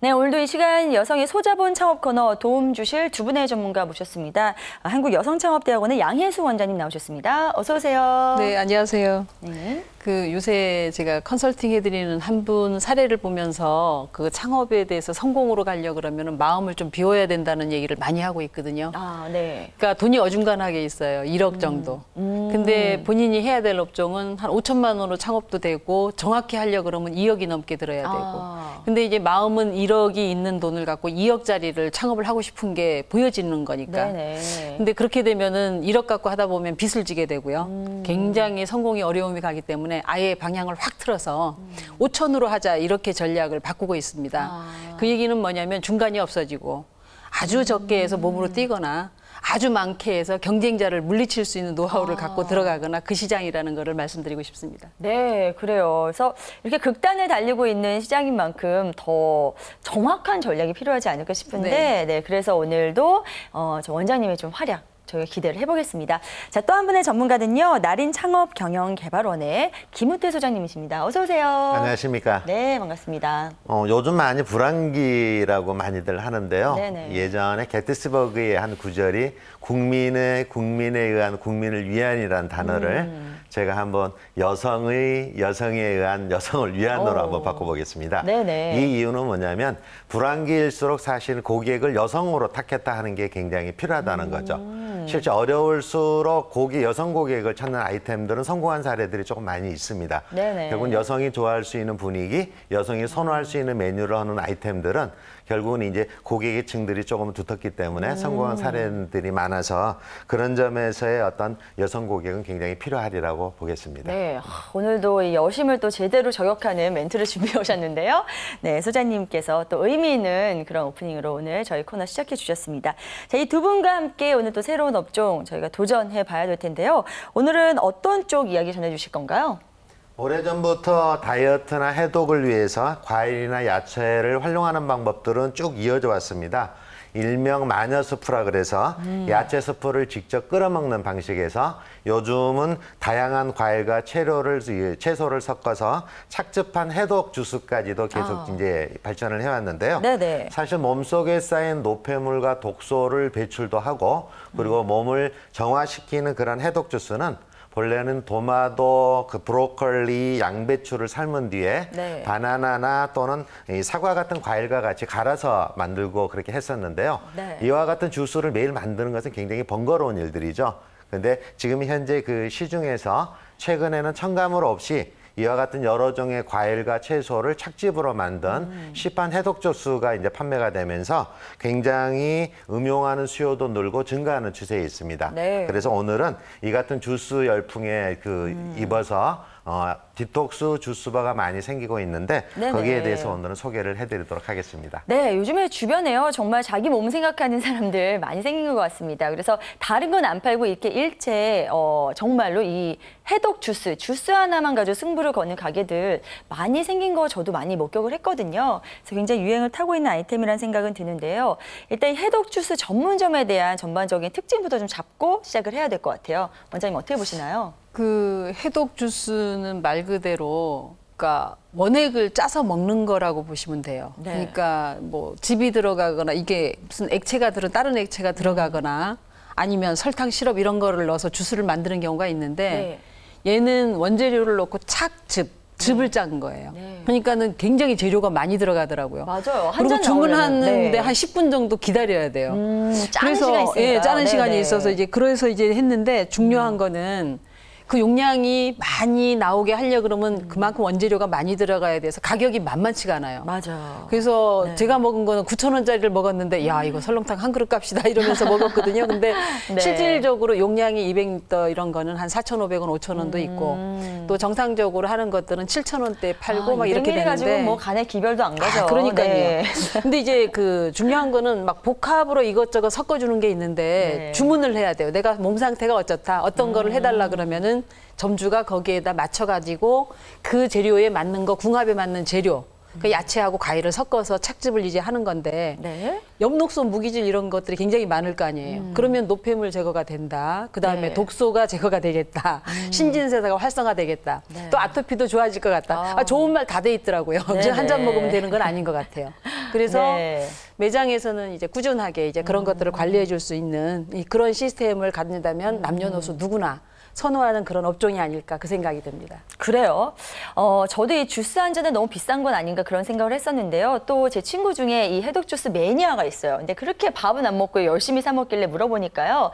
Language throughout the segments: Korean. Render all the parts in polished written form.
네, 오늘도 이 시간 여성의 소자본 창업 코너 도움 주실 두 분의 전문가 모셨습니다. 한국여성창업대학원의 양혜수 원장님 나오셨습니다. 어서 오세요. 네, 안녕하세요. 네. 요새 제가 컨설팅 해드리는 한 분 사례를 보면서 그 창업에 대해서 성공으로 가려고 그러면 마음을 좀 비워야 된다는 얘기를 많이 하고 있거든요. 아, 네. 그러니까 돈이 어중간하게 있어요. 1억 정도. 근데 본인이 해야 될 업종은 한 5천만 원으로 창업도 되고 정확히 하려고 그러면 2억이 넘게 들어야 되고. 근데 이제 마음은 1억이 있는 돈을 갖고 2억짜리를 창업을 하고 싶은 게 보여지는 거니까. 네네. 근데 그렇게 되면은 1억 갖고 하다 보면 빚을 지게 되고요. 굉장히 성공이 어려움이 가기 때문에 아예 방향을 확 틀어서 5천으로 하자 이렇게 전략을 바꾸고 있습니다. 그 얘기는 뭐냐면 중간이 없어지고 아주 적게 해서 몸으로 뛰거나 아주 많게 해서 경쟁자를 물리칠 수 있는 노하우를 갖고 들어가거나 그 시장이라는 거를 말씀드리고 싶습니다. 네, 그래요. 그래서 이렇게 극단을 달리고 있는 시장인 만큼 더 정확한 전략이 필요하지 않을까 싶은데, 네, 그래서 오늘도 저 원장님의 좀 활약 저희가 기대를 해보겠습니다. 자, 또 한 분의 전문가는요, 나린창업경영개발원의 김우태 소장님이십니다. 어서 오세요. 안녕하십니까. 네, 반갑습니다. 요즘 많이 불황기라고 많이들 하는데요. 네네. 예전에 게티스버그의 한 구절이 국민에 의한 국민을 위한이라는 단어를 제가 한번 여성에 의한 여성을 위한으로 한번 바꿔보겠습니다. 네네. 이 이유는 뭐냐면 불황기일수록 사실 고객을 여성으로 타겟화 하는 게 굉장히 필요하다는 거죠. 실제 어려울수록 여성 고객을 찾는 아이템들은 성공한 사례들이 조금 많이 있습니다. 네네. 결국은 여성이 좋아할 수 있는 분위기, 여성이 선호할 수 있는 메뉴를 하는 아이템들은 결국은 이제 고객의 층들이 조금 두텁기 때문에 성공한 사례들이 많아서 그런 점에서의 어떤 여성 고객은 굉장히 필요하리라고 보겠습니다. 네, 오늘도 이 여심을 또 제대로 저격하는 멘트를 준비해 오셨는데요. 네, 소장님께서 또 의미 있는 그런 오프닝으로 오늘 저희 코너 시작해 주셨습니다. 자, 이 두 분과 함께 오늘 또 새로운 업종 저희가 도전해 봐야 될 텐데요. 오늘은 어떤 쪽 이야기 전해 주실 건가요? 오래전부터 다이어트나 해독을 위해서 과일이나 야채를 활용하는 방법들은 쭉 이어져 왔습니다. 일명 마녀 스프라 그래서 야채 스프를 직접 끓여 먹는 방식에서 요즘은 다양한 과일과 채소를 섞어서 착즙한 해독 주스까지도 계속 이제 발전을 해왔는데요. 네네. 사실 몸속에 쌓인 노폐물과 독소를 배출도 하고 그리고 몸을 정화시키는 그런 해독 주스는 본래는 도마도, 브로콜리, 양배추를 삶은 뒤에 네. 바나나나 또는 사과 같은 과일과 같이 갈아서 만들고 그렇게 했었는데요. 네. 이와 같은 주스를 매일 만드는 것은 굉장히 번거로운 일들이죠. 그런데 지금 현재 그 시중에서 최근에는 첨가물 없이 이와 같은 여러 종의 과일과 채소를 착즙으로 만든 시판 해독 주스가 이제 판매가 되면서 굉장히 음용하는 수요도 늘고 증가하는 추세에 있습니다. 네. 그래서 오늘은 이 같은 주스 열풍에 입어서 디톡스 주스바가 많이 생기고 있는데 네네. 거기에 대해서 오늘은 소개를 해드리도록 하겠습니다. 네, 요즘에 주변에요, 정말 자기 몸 생각하는 사람들 많이 생긴 것 같습니다. 그래서 다른 건 안 팔고 이렇게 일체 정말로 이 해독 주스 하나만 가지고 승부를 거는 가게들 많이 생긴 거 저도 많이 목격을 했거든요. 그래서 굉장히 유행을 타고 있는 아이템이라는 생각은 드는데요. 일단 이 해독 주스 전문점에 대한 전반적인 특징부터 좀 잡고 시작을 해야 될 것 같아요. 원장님 어떻게 보시나요? 해독 주스는 말 그대로 그러니까 원액을 짜서 먹는 거라고 보시면 돼요. 네. 그러니까 뭐 즙이 들어가거나 이게 무슨 다른 액체가 들어가거나 아니면 설탕, 시럽 이런 거를 넣어서 주스를 만드는 경우가 있는데 얘는 원재료를 넣고 즙을 짠 거예요. 네. 그러니까는 굉장히 재료가 많이 들어가더라고요. 맞아요. 한 그리고 잔 주문하는데 나오려면, 한 10분 정도 기다려야 돼요. 짜는 시간이 있으니까. 예, 짜는 네네. 시간이 있어서 그래서 했는데 중요한 거는 그 용량이 많이 나오게 하려고 그러면 그만큼 원재료가 많이 들어가야 돼서 가격이 만만치가 않아요. 맞아요. 그래서 네. 제가 먹은 거는 9,000원짜리를 먹었는데 야 이거 설렁탕 한 그릇 값이다 이러면서 먹었거든요. 근데 네. 실질적으로 용량이 200ml 이런 거는 한 4,500원, 5,000원도 있고 또 정상적으로 하는 것들은 7,000원대에 팔고 막 이렇게 되는데 가지고 뭐 간에 기별도 안 가죠. 그러니까요. 네. 근데 이제 중요한 거는 막 복합으로 이것저것 섞어주는 게 있는데 네. 주문을 해야 돼요. 내가 몸 상태가 어떻다, 어떤 거를 해달라 그러면은 점주가 거기에다 맞춰가지고 그 재료에 맞는 거, 궁합에 맞는 재료, 그 야채하고 과일을 섞어서 착즙을 이제 하는 건데 네. 엽록소, 무기질 이런 것들이 굉장히 많을 거 아니에요. 그러면 노폐물 제거가 된다. 그다음에 네. 독소가 제거가 되겠다. 신진세사가 활성화되겠다. 네. 또 아토피도 좋아질 것 같다. 좋은 말 다 돼 있더라고요. 네네. 한 잔 먹으면 되는 건 아닌 것 같아요. 그래서 네. 매장에서는 이제 꾸준하게 이제 그런 것들을 관리해 줄 수 있는 그런 시스템을 갖는다면 남녀노소 누구나 선호하는 그런 업종이 아닐까 그 생각이 듭니다. 그래요. 저도 이 주스 한 잔은 너무 비싼 건 아닌가 그런 생각을 했었는데요. 또 제 친구 중에 이 해독 주스 매니아가 있어요. 근데 그렇게 밥은 안 먹고 열심히 사 먹길래 물어보니까요.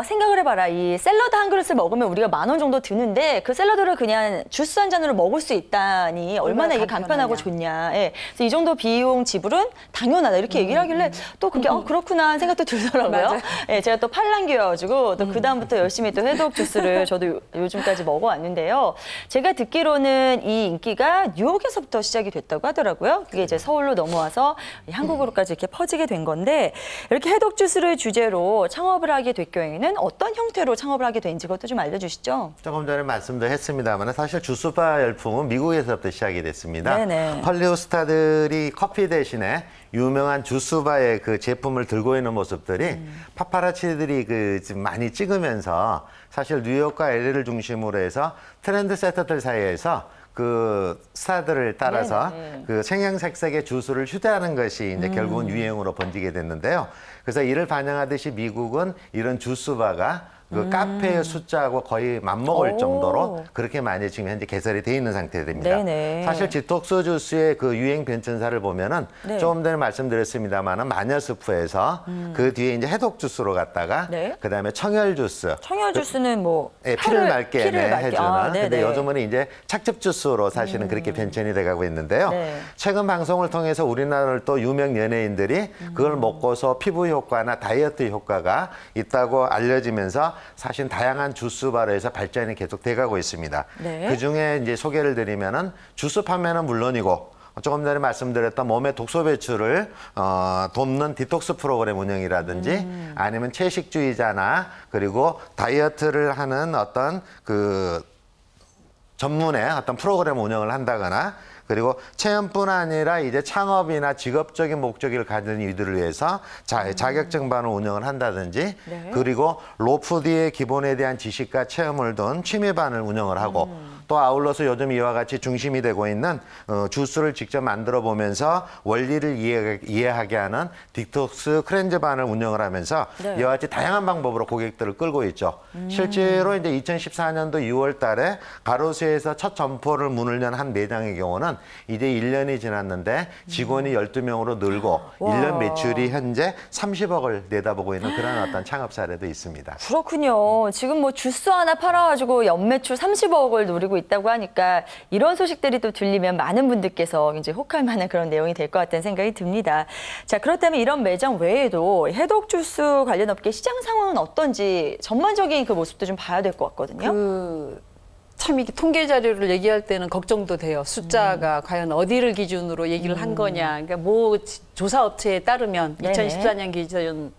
생각을 해봐라. 이 샐러드 한 그릇을 먹으면 우리가 10,000원 정도 드는데 그 샐러드를 그냥 주스 한 잔으로 먹을 수 있다니 얼마나 이게 간편하고 좋냐. 예. 그래서 이 정도 비용 지불은 당연하다 이렇게 얘기를 하길래 또 그게 그렇구나 하는 생각도 들더라고요. 예, 제가 또 팔랑귀여가지고 또 그다음부터 열심히 또 해독 주스를 저도 요즘까지 먹어왔는데요. 제가 듣기로는 이 인기가 뉴욕에서부터 시작이 됐다고 하더라고요. 그게 이제 서울로 넘어와서 한국으로까지 이렇게 퍼지게 된 건데 이렇게 해독 주스를 주제로 창업을 하게 될 경우에는 어떤 형태로 창업을 하게 된지 그것도 좀 알려주시죠. 조금 전에 말씀도 했습니다만 사실 주스바 열풍은 미국에서부터 시작이 됐습니다. 네네. 헐리우드 스타들이 커피 대신에 유명한 주스바의 그 제품을 들고 있는 모습들이 파파라치들이 지금 많이 찍으면서 사실 뉴욕과 LA를 중심으로 해서 트렌드 세터들 사이에서 그 스타들을 따라서 네네. 그 생양색색의 주스를 휴대하는 것이 이제 결국은 유행으로 번지게 됐는데요. 그래서 이를 반영하듯이 미국은 이런 주스바가 그 카페의 숫자하고 거의 맞먹을 정도로 그렇게 많이 지금 현재 개설이 돼 있는 상태입니다. 네네. 사실 디톡스 주스의 그 유행 변천사를 보면은 네. 조금 전에 말씀드렸습니다만은 마녀스프에서 그 뒤에 이제 해독 주스로 갔다가 네. 그다음에 청열 주스. 청열 주스는 뭐 네, 피를 맑게 해주는. 아, 근데 요즘은 이제 착즙 주스로 사실은 그렇게 변천이 돼가고 있는데요. 네. 최근 방송을 통해서 우리나라를 또 유명 연예인들이 그걸 먹고서 피부 효과나 다이어트 효과가 있다고 알려지면서 사실 다양한 주스바로 해서 발전이 계속 돼가고 있습니다. 네. 그 중에 이제 소개를 드리면은 주스 판매는 물론이고 조금 전에 말씀드렸던 몸의 독소 배출을 돕는 디톡스 프로그램 운영이라든지 아니면 채식주의자나 그리고 다이어트를 하는 어떤 그 전문의 어떤 프로그램 운영을 한다거나 그리고 체험뿐 아니라 이제 창업이나 직업적인 목적을 가진 이들을 위해서 자격증반을 운영을 한다든지 네. 그리고 로푸드의 기본에 대한 지식과 체험을 둔 취미반을 운영을 하고 또 아울러서 요즘 이와 같이 중심이 되고 있는 주스를 직접 만들어 보면서 원리를 이해하게 하는 디톡스 크렌즈반을 운영을 하면서 네. 이와 같이 다양한 방법으로 고객들을 끌고 있죠. 실제로 이제 2014년도 6월 달에 가로수에서 첫 점포를 문을 연 한 매장의 경우는 이제 1년이 지났는데 직원이 12명으로 늘고 1년 매출이 현재 30억을 내다보고 있는 그런 어떤 창업 사례도 있습니다. 그렇군요. 지금 뭐 주스 하나 팔아가지고 연매출 30억을 노리고 있다고 하니까 이런 소식들이 또 들리면 많은 분들께서 이제 혹할 만한 그런 내용이 될 것 같다는 생각이 듭니다. 자, 그렇다면 이런 매장 외에도 해독 주스 관련 업계 시장 상황은 어떤지 전반적인 그 모습도 좀 봐야 될 것 같거든요. 참 이게 통계 자료를 얘기할 때는 걱정도 돼요. 숫자가 과연 어디를 기준으로 얘기를 한 거냐. 그러니까 뭐 조사 업체에 따르면 네네. 2014년 기준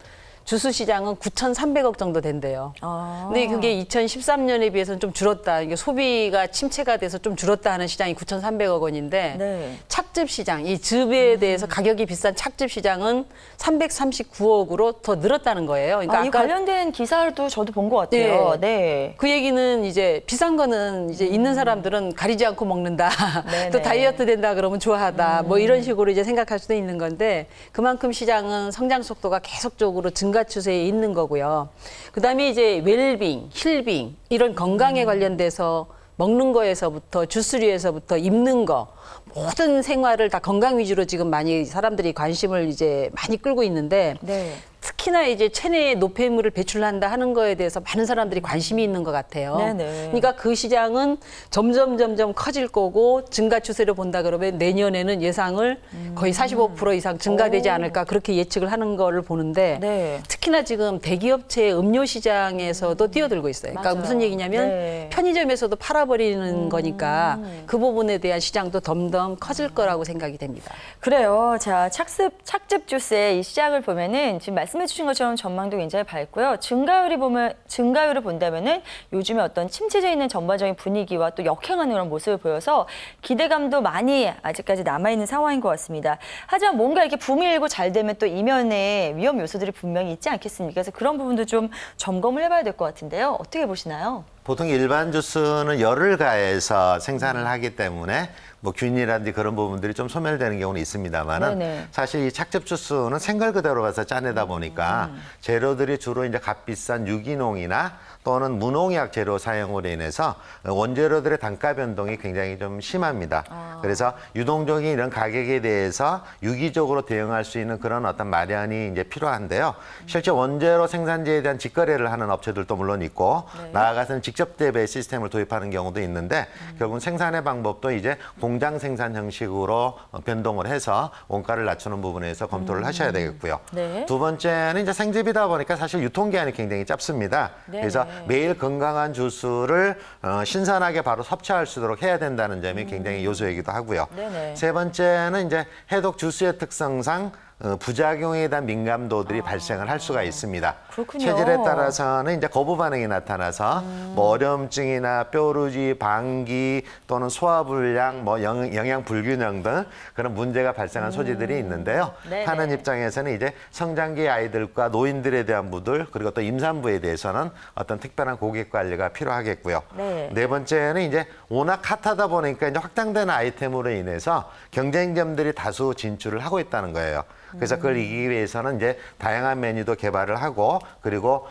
주스 시장은 9,300억 정도 된대요. 아. 근데 그게 2013년에 비해서는 좀 줄었다. 이게 소비가 침체가 돼서 좀 줄었다 하는 시장이 9,300억 원인데 네. 착즙 시장, 이 즙에 대해서 가격이 비싼 착즙 시장은 339억으로 더 늘었다는 거예요. 그러니까 이 관련된 기사도 저도 본 것 같아요. 네. 그 얘기는 이제 비싼 거는 이제 있는 사람들은 가리지 않고 먹는다. 네네. 또 다이어트 된다 그러면 좋아하다. 뭐 이런 식으로 이제 생각할 수도 있는 건데 그만큼 시장은 성장 속도가 계속적으로 증가 추세에 있는 거고요. 그다음에 이제 웰빙, 힐빙 이런 건강에 관련돼서 먹는 거에서부터 주스류에서부터 입는 거 모든 생활을 다 건강 위주로 지금 많이 사람들이 관심을 이제 많이 끌고 있는데 네. 특히나 이제 체내에 노폐물을 배출한다 하는 거에 대해서 많은 사람들이 관심이 있는 것 같아요. 네네. 그러니까 그 시장은 점점 커질 거고 증가 추세를 본다 그러면 내년에는 예상을 거의 45% 이상 증가되지 않을까 그렇게 예측을 하는 거를 보는데 네. 특히나 지금 대기업체 음료 시장에서도 뛰어들고 있어요. 그러니까 맞아요. 무슨 얘기냐면 네. 편의점에서도 팔아버리는 거니까 그 부분에 대한 시장도 점점 커질 거라고 생각이 됩니다. 그래요. 자, 착즙 주스의 이 시장을 보면은 지금 말씀해 주신 것처럼 전망도 굉장히 밝고요. 증가율을 본다면은 요즘에 어떤 침체되어 있는 전반적인 분위기와 또 역행하는 그런 모습을 보여서 기대감도 많이 아직까지 남아있는 상황인 것 같습니다. 하지만 뭔가 이렇게 붐이 일고 잘 되면 또 이면에 위험 요소들이 분명히 있지 않겠습니까? 그래서 그런 부분도 좀 점검을 해봐야 될 것 같은데요. 어떻게 보시나요? 보통 일반 주스는 열을 가해서 생산을 하기 때문에 뭐 균이라든지 그런 부분들이 좀 소멸되는 경우는 있습니다만은 네네. 사실 이 착즙 주스는 생걸 그대로 가서 짜내다 보니까 재료들이 주로 이제 값비싼 유기농이나 또는 무농약 재료 사용으로 인해서 원재료들의 단가 변동이 굉장히 좀 심합니다. 그래서 유동적인 이런 가격에 대해서 유기적으로 대응할 수 있는 그런 어떤 마련이 이제 필요한데요. 실제 원재료 생산지에 대한 직거래를 하는 업체들도 물론 있고 나아가서는 직접 대배 시스템을 도입하는 경우도 있는데 결국은 생산의 방법도 이제 공장 생산 형식으로 변동을 해서 원가를 낮추는 부분에서 검토를 하셔야 되겠고요. 네. 두 번째는 이제 생즙이다 보니까 사실 유통기한이 굉장히 짧습니다. 그래서 매일 건강한 주스를 신선하게 바로 섭취할 수 있도록 해야 된다는 점이 굉장히 요소이기도 하고요. 네네. 세 번째는 이제 해독 주스의 특성상 부작용에 대한 민감도들이 발생을 할 수가 있습니다. 그렇군요. 체질에 따라서는 이제 거부 반응이 나타나서 뭐 어려움증이나 뾰루지, 방기 또는 소화불량, 뭐 영양 불균형 등 그런 문제가 발생한 소지들이 있는데요. 네네. 하는 입장에서는 이제 성장기 아이들과 노인들에 대한 부들 그리고 또 임산부에 대해서는 어떤 특별한 고객 관리가 필요하겠고요. 네 번째는 이제 워낙 핫하다 보니까 이제 확장된 아이템으로 인해서 경쟁점들이 다수 진출을 하고 있다는 거예요. 그래서 그걸 이기기 위해서는 이제 다양한 메뉴도 개발을 하고 그리고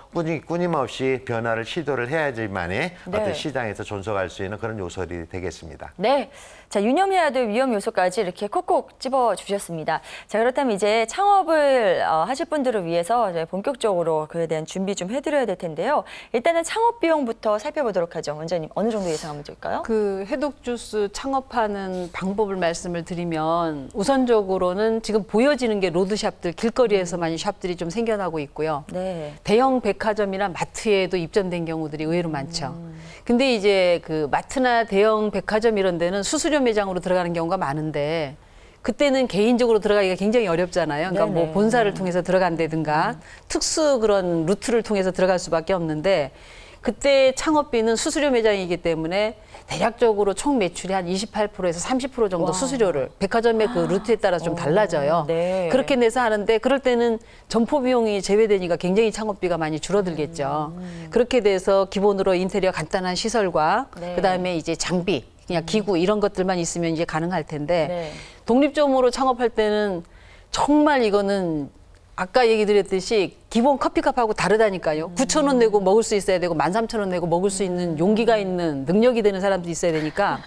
끊임없이 변화를 시도를 해야지만이 어떤 시장에서 존속할 수 있는 그런 요소들이 되겠습니다. 네. 자, 유념해야 될 위험 요소까지 이렇게 콕콕 집어주셨습니다. 자, 그렇다면 이제 창업을 하실 분들을 위해서 이제 본격적으로 그에 대한 준비 좀 해드려야 될 텐데요. 일단은 창업 비용부터 살펴보도록 하죠. 원장님, 어느 정도 예상하면 될까요? 그 해독 주스 창업하는 방법을 말씀을 드리면 우선적으로는 지금 보여지는 게 로드샵들, 길거리에서 많이 샵들이 좀 생겨나고 있고요. 네. 대형 백화점이나 마트에도 입점된 경우들이 의외로 많죠. 근데 이제 그 마트나 대형 백화점 이런 데는 수수료 매장으로 들어가는 경우가 많은데 그때는 개인적으로 들어가기가 굉장히 어렵잖아요. 그러니까 네네. 뭐 본사를 통해서 들어간다든가 특수 그런 루트를 통해서 들어갈 수밖에 없는데 그때 창업비는 수수료 매장이기 때문에 대략적으로 총 매출이 한 28%에서 30% 정도 수수료를 백화점의 그 루트에 따라 좀 달라져요. 네. 그렇게 내서 하는데 그럴 때는 점포 비용이 제외되니까 굉장히 창업비가 많이 줄어들겠죠. 그렇게 돼서 기본으로 인테리어 간단한 시설과 그다음에 이제 장비, 그냥 기구 이런 것들만 있으면 이제 가능할 텐데 독립점으로 창업할 때는 정말 이거는 아까 얘기 드렸듯이 기본 커피값하고 다르다니까요. 9,000원 내고 먹을 수 있어야 되고 13,000원 내고 먹을 수 있는 용기가 있는 능력이 되는 사람도 있어야 되니까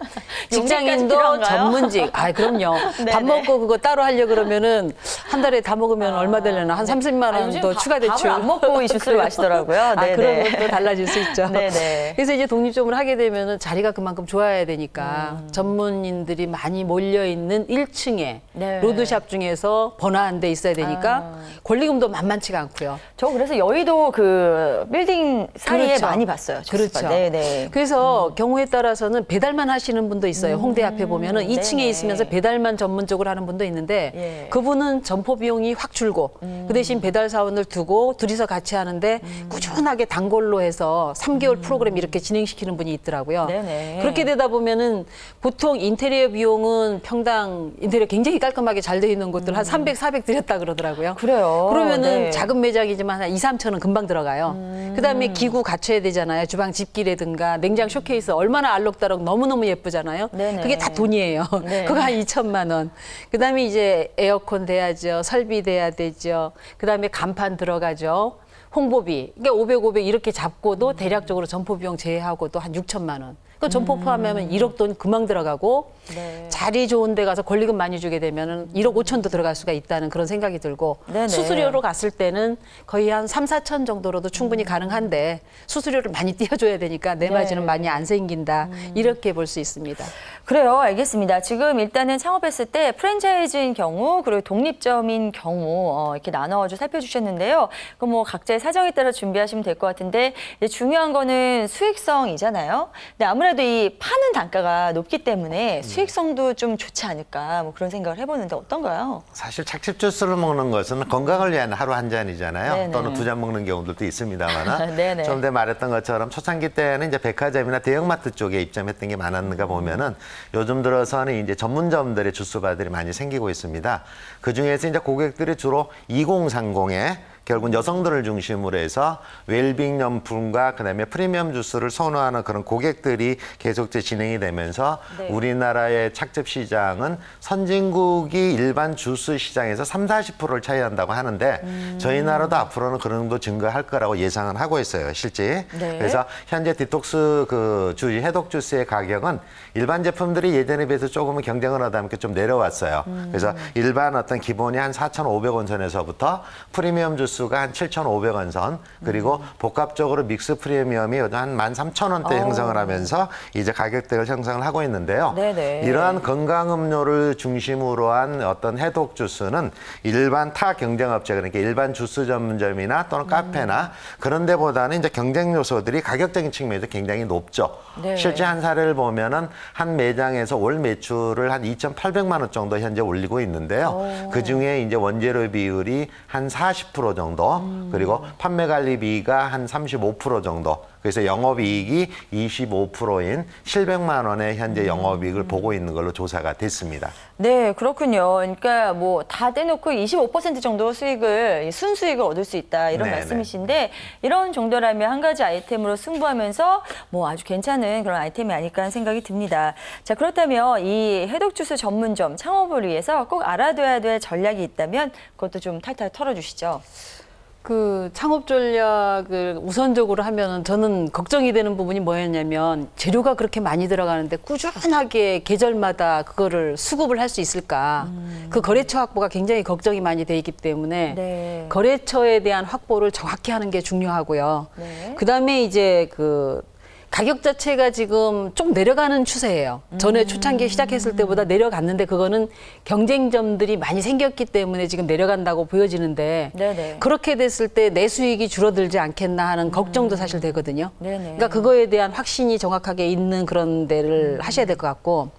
직장인도 전문직. 아, 그럼요. 밥 먹고 그거 따로 하려 그러면은 한 달에 다 먹으면 얼마 되려나 한 30만 원 더 추가 대출. 밥을 안 먹고 이 주스를 마시더라고요. 그런 것도 달라질 수 있죠. 네네. 그래서 이제 독립점을 하게 되면은 자리가 그만큼 좋아야 되니까 전문인들이 많이 몰려 있는 1층에 로드샵 중에서 번화한 데 있어야 되니까 권리금도 만만치가 않고요. 저 그래서 여의도 그 빌딩 사이에 그렇죠. 많이 봤어요. 그렇죠. 네네. 그래서 경우에 따라서는 배달만 하시는 분도 있어요. 홍대 앞에 보면은 2층에 네네. 있으면서 배달만 전문적으로 하는 분도 있는데 그분은 점포 비용이 확 줄고 그 대신 배달 사원을 두고 둘이서 같이 하는데 꾸준하게 단골로 해서 3개월 프로그램 이렇게 진행시키는 분이 있더라고요. 네네. 그렇게 되다 보면은 보통 인테리어 비용은 평당 인테리어 굉장히 깔끔하게 잘 돼 있는 곳들 한 300, 400 들였다 그러더라고요. 그래요. 그러면은 작은 매장이지만 한 2, 3천은 금방 들어가요. 그다음에 기구 갖춰야 되잖아요. 주방 집기라든가 냉장 쇼케이스 얼마나 알록달록 너무너무 예쁘잖아요. 네네. 그게 다 돈이에요. 네. 그거 한 2천만 원. 그다음에 이제 에어컨 돼야죠. 설비 돼야 되죠. 그다음에 간판 들어가죠. 홍보비. 그러니까 500 이렇게 잡고도 대략적으로 점포 비용 제외하고도 한 6천만 원. 그 점포 포함하면 1억 돈 금방 들어가고 자리 좋은 데 가서 권리금 많이 주게 되면 1억 5천도 들어갈 수가 있다는 그런 생각이 들고 네네. 수수료로 갔을 때는 거의 한 3, 4천 정도로도 충분히 가능한데 수수료를 많이 띄워줘야 되니까 내 마진은 많이 안 생긴다. 이렇게 볼 수 있습니다. 그래요. 알겠습니다. 지금 일단은 창업했을 때 프랜차이즈인 경우 그리고 독립점인 경우 이렇게 나눠가지고 살펴주셨는데요. 그 뭐 각자의 사정에 따라 준비하시면 될 것 같은데 이제 중요한 거는 수익성이잖아요. 근데 아무래도 이 파는 단가가 높기 때문에 수익성도 좀 좋지 않을까 뭐 그런 생각을 해보는데 어떤가요? 사실 착즙 주스를 먹는 것은 건강을 위한 하루 한 잔이잖아요. 네네. 또는 2잔 먹는 경우들도 있습니다만 네네. 좀 전에 말했던 것처럼 초창기 때는 이제 백화점이나 대형마트 쪽에 입점했던 게 많았는가 보면은 요즘 들어서는 이제 전문점들의 주스바들이 많이 생기고 있습니다. 그 중에서 이제 고객들이 주로 2030에 결국은 여성들을 중심으로 해서 웰빙용품과 그다음에 프리미엄 주스를 선호하는 그런 고객들이 계속 진행이 되면서 네. 우리나라의 착즙 시장은 선진국이 일반 주스 시장에서 30~40%를 차지한다고 하는데 저희 나라도 앞으로는 그런 정도 증가할 거라고 예상은 하고 있어요, 실제. 네. 그래서 현재 디톡스 해독 주스의 가격은 일반 제품들이 예전에 비해서 조금은 경쟁을 하다 보니까 좀 내려왔어요. 그래서 일반 어떤 기본이 한 4,500원 선에서부터 프리미엄 주스가 한 7,500원 선, 그리고 복합적으로 믹스 프리미엄이 요즘 한 13,000원대 형성을 하면서 이제 가격대를 형성을 하고 있는데요. 네네. 이러한 건강 음료를 중심으로 한 어떤 해독 주스는 일반 타 경쟁업체, 그러니까 일반 주스 전문점이나 또는 카페나 그런 데보다는 이제 경쟁 요소들이 가격적인 측면에서 굉장히 높죠. 네. 실제 한 사례를 보면은 한 매장에서 월 매출을 한 2,800만 원 정도 현재 올리고 있는데요. 그 중에 이제 원재료 비율이 한 40% 정도, 그리고 판매 관리비가 한 35% 정도. 그래서 영업이익이 25%인 700만 원의 현재 영업이익을 보고 있는 걸로 조사가 됐습니다. 네, 그렇군요. 그러니까 뭐 다 떼놓고 25% 정도 수익을, 순수익을 얻을 수 있다 이런 네네. 말씀이신데, 이런 정도라면 한 가지 아이템으로 승부하면서 뭐 아주 괜찮은 그런 아이템이 아닐까 하는 생각이 듭니다. 자, 그렇다면 이 해독 주스 전문점 창업을 위해서 꼭 알아둬야 될 전략이 있다면 그것도 좀 탈탈 털어주시죠. 그 창업 전략을 우선적으로 하면은 저는 걱정이 되는 부분이 뭐였냐면, 재료가 그렇게 많이 들어가는데 꾸준하게 계절마다 그거를 수급을 할 수 있을까. 그 거래처 확보가 굉장히 걱정이 많이 돼 있기 때문에 네. 거래처에 대한 확보를 정확히 하는 게 중요하고요. 네. 그다음에 이제 그 가격 자체가 지금 좀 내려가는 추세예요. 전에 초창기에 시작했을 때보다 내려갔는데, 그거는 경쟁점들이 많이 생겼기 때문에 지금 내려간다고 보여지는데, 네네. 그렇게 됐을 때 내 수익이 줄어들지 않겠나 하는 걱정도 사실 되거든요. 네네. 그러니까 그거에 대한 확신이 정확하게 있는 그런 데를 하셔야 될 것 같고,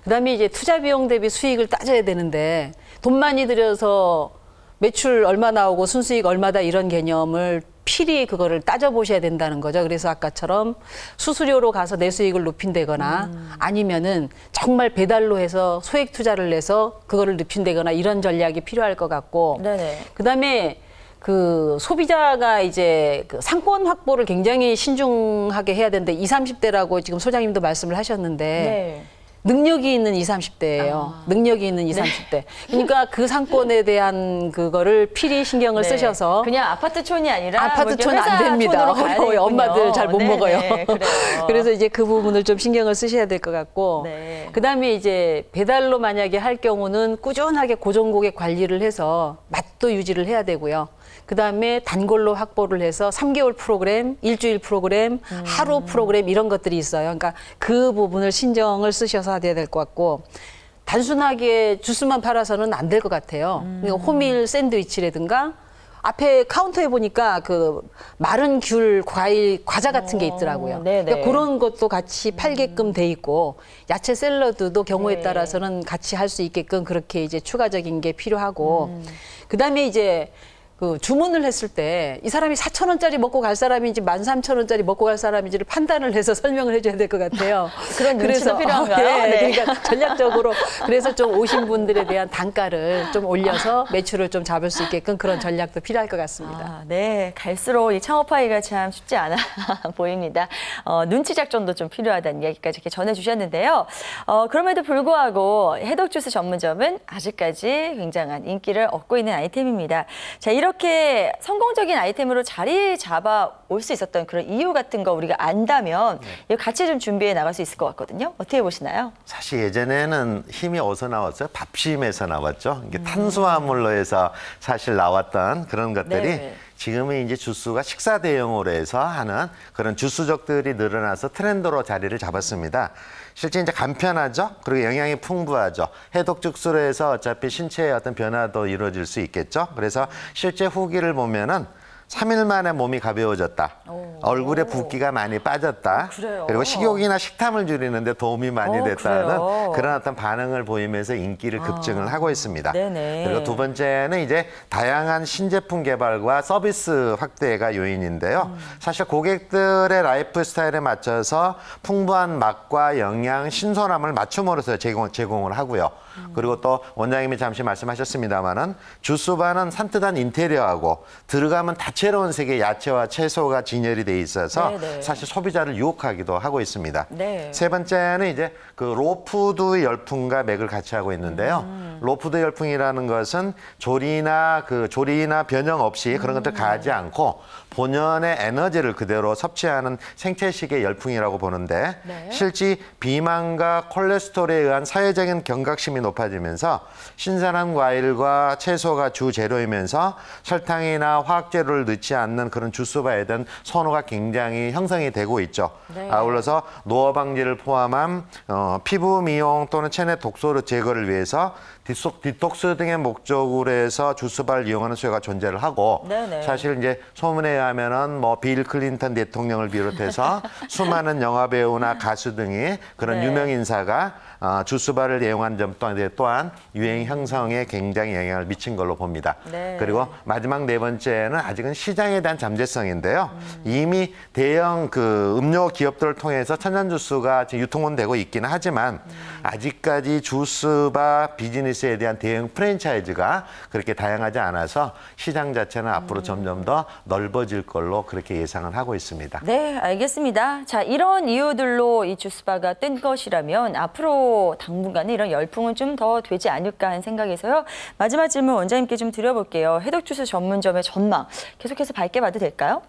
그다음에 이제 투자 비용 대비 수익을 따져야 되는데, 돈 많이 들여서 매출 얼마 나오고 순수익 얼마다 이런 개념을 필히 그거를 따져보셔야 된다는 거죠. 그래서 아까처럼 수수료로 가서 내 수익을 높인다거나 아니면은 정말 배달로 해서 소액 투자를 내서 그거를 높인다거나 이런 전략이 필요할 것 같고, 네네. 그다음에 그 소비자가 이제 그 상권 확보를 굉장히 신중하게 해야 되는데, 20, 30대라고 지금 소장님도 말씀을 하셨는데, 네. 능력이 있는 20, 30대예요. 능력이 있는 20, 30대. 그러니까 그 상권에 대한 그거를 필히 신경을 네. 쓰셔서. 그냥 아파트촌이 아니라 아파트촌 뭐 이렇게 안 됩니다. 회사촌으로 가야 어려워요. 되겠군요. 엄마들 잘 못 네네, 먹어요. 그래요. 그래서 이제 그 부분을 좀 신경을 쓰셔야 될 것 같고. 네. 그다음에 이제 배달로 만약에 할 경우는 꾸준하게 고정 고객 관리를 해서 맛도 유지를 해야 되고요. 그다음에 단골로 확보를 해서 3개월 프로그램, 일주일 프로그램, 하루 프로그램 이런 것들이 있어요. 그러니까 그 부분을 신경을 쓰셔서 해야 될 것 같고, 단순하게 주스만 팔아서는 안 될 것 같아요. 그러니까 호밀 샌드위치라든가, 앞에 카운터에 보니까 그 마른 귤, 과일, 과자 같은 게 있더라고요. 네네. 그러니까 그런 것도 같이 팔게끔 돼 있고, 야채 샐러드도 경우에 네. 따라서는 같이 할 수 있게끔 그렇게 이제 추가적인 게 필요하고, 그다음에 이제 그 주문을 했을 때 이 사람이 4,000원짜리 먹고 갈 사람인지 13,000원짜리 먹고 갈 사람인지를 판단을 해서 설명을 해줘야 될 것 같아요. 그런 눈치도 필요한가요? 네, 네. 그러니까 전략적으로 그래서 좀 오신 분들에 대한 단가를 좀 올려서 매출을 좀 잡을 수 있게끔 그런 전략도 필요할 것 같습니다. 아, 네, 갈수록 이 창업하기가 참 쉽지 않아 보입니다. 눈치 작전도 좀 필요하다는 이야기까지 이렇게 전해주셨는데요. 그럼에도 불구하고 해독 주스 전문점은 아직까지 굉장한 인기를 얻고 있는 아이템입니다. 자, 이렇게 성공적인 아이템으로 자리 잡아 올 수 있었던 그런 이유 같은 거 우리가 안다면 이거 같이 좀 준비해 나갈 수 있을 것 같거든요. 어떻게 보시나요? 사실 예전에는 힘이 어디서 나왔어요? 밥심에서 나왔죠. 이게 탄수화물로 해서 사실 나왔던 그런 것들이 네. 지금은 이제 주스가 식사 대용으로 해서 하는 그런 주스족들이 늘어나서 트렌드로 자리를 잡았습니다. 실제 이제 간편하죠. 그리고 영양이 풍부하죠. 해독 주스로 해서 어차피 신체의 어떤 변화도 이루어질 수 있겠죠. 그래서 실제 후기를 보면은 3일 만에 몸이 가벼워졌다. 얼굴에 붓기가 많이 빠졌다. 그래요? 그리고 식욕이나 식탐을 줄이는데 도움이 많이 됐다는 그래요? 그런 어떤 반응을 보이면서 인기를 급증을 하고 있습니다. 네네. 그리고 두 번째는 이제 다양한 신제품 개발과 서비스 확대가 요인인데요. 사실 고객들의 라이프 스타일에 맞춰서 풍부한 맛과 영양, 신선함을 맞춤으로써 제공을 하고요. 그리고 또 원장님이 잠시 말씀하셨습니다마는 주스바는 산뜻한 인테리어하고 들어가면 다채로운 색의 야채와 채소가 진열이 돼 있어서 네네. 사실 소비자를 유혹하기도 하고 있습니다. 네. 세 번째는 이제 그 로푸드 열풍과 맥을 같이 하고 있는데요. 로푸드 열풍이라는 것은 조리나 변형 없이 그런 것들 가하지 않고 본연의 에너지를 그대로 섭취하는 생체식의 열풍이라고 보는데 네. 실제 비만과 콜레스테롤에 의한 사회적인 경각심이 높아지면서 신선한 과일과 채소가 주 재료이면서 설탕이나 화학재료를 넣지 않는 그런 주스바에 대한 선호가 굉장히 형성이 되고 있죠. 네. 아울러서 노화 방지를 포함한 피부 미용 또는 체내 독소 제거를 위해서 디톡스 등의 목적으로 해서 주스바를 이용하는 수요가 존재를 하고 네네. 사실 이제 소문에 의하면은 뭐 빌 클린턴 대통령을 비롯해서 수많은 영화 배우나 가수 등이 그런 네. 유명 인사가 주스바를 이용한 점 또한 유행 형성에 굉장히 영향을 미친 걸로 봅니다. 네. 그리고 마지막 네 번째는 아직은 시장에 대한 잠재성인데요. 이미 대형 그 음료 기업들을 통해서 천연 주스가 지금 유통은 되고 있기는 하지만 아직까지 주스바 비즈니스에 대한 대형 프랜차이즈가 그렇게 다양하지 않아서 시장 자체는 앞으로 점점 더 넓어질 걸로 그렇게 예상을 하고 있습니다. 네, 알겠습니다. 자, 이런 이유들로 이 주스바가 뜬 것이라면 앞으로 당분간은 이런 열풍은 좀 더 되지 않을까 하는 생각에서요. 마지막 질문 원장님께 좀 드려볼게요. 해독 주스 전문점의 전망 계속해서 밝게 봐도 될까요?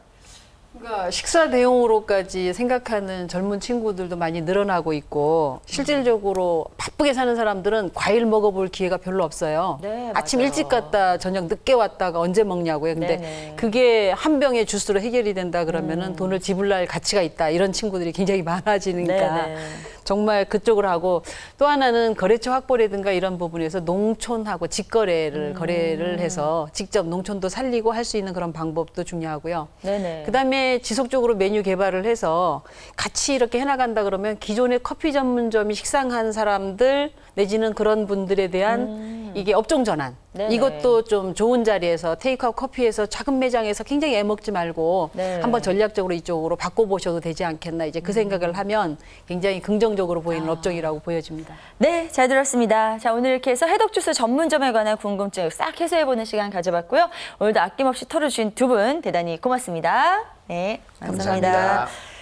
그러니까 식사 대용으로까지 생각하는 젊은 친구들도 많이 늘어나고 있고 실질적으로 바쁘게 사는 사람들은 과일 먹어볼 기회가 별로 없어요. 네, 아침 맞아요. 일찍 갔다 저녁 늦게 왔다가 언제 먹냐고요. 근데 네네. 그게 한 병의 주스로 해결이 된다 그러면은 돈을 지불할 가치가 있다. 이런 친구들이 굉장히 많아지니까 네네. 정말 그쪽으로 하고 또 하나는 거래처 확보라든가 이런 부분에서 농촌하고 직거래를 거래를 해서 직접 농촌도 살리고 할 수 있는 그런 방법도 중요하고요. 네네. 그다음에 지속적으로 메뉴 개발을 해서 같이 이렇게 해나간다 그러면 기존의 커피 전문점이 식상한 사람들 내지는 그런 분들에 대한 이게 업종 전환. 네네. 이것도 좀 좋은 자리에서 테이크아웃 커피에서 작은 매장에서 굉장히 애먹지 말고 네. 한번 전략적으로 이쪽으로 바꿔보셔도 되지 않겠나 이제 그 생각을 하면 굉장히 긍정적으로 보이는 업종이라고 보여집니다. 네, 잘 들었습니다. 자, 오늘 이렇게 해서 해독 주스 전문점에 관한 궁금증을 싹 해소해보는 시간 가져봤고요. 오늘도 아낌없이 털어주신 두 분 대단히 고맙습니다. 네, 감사합니다. 감사합니다.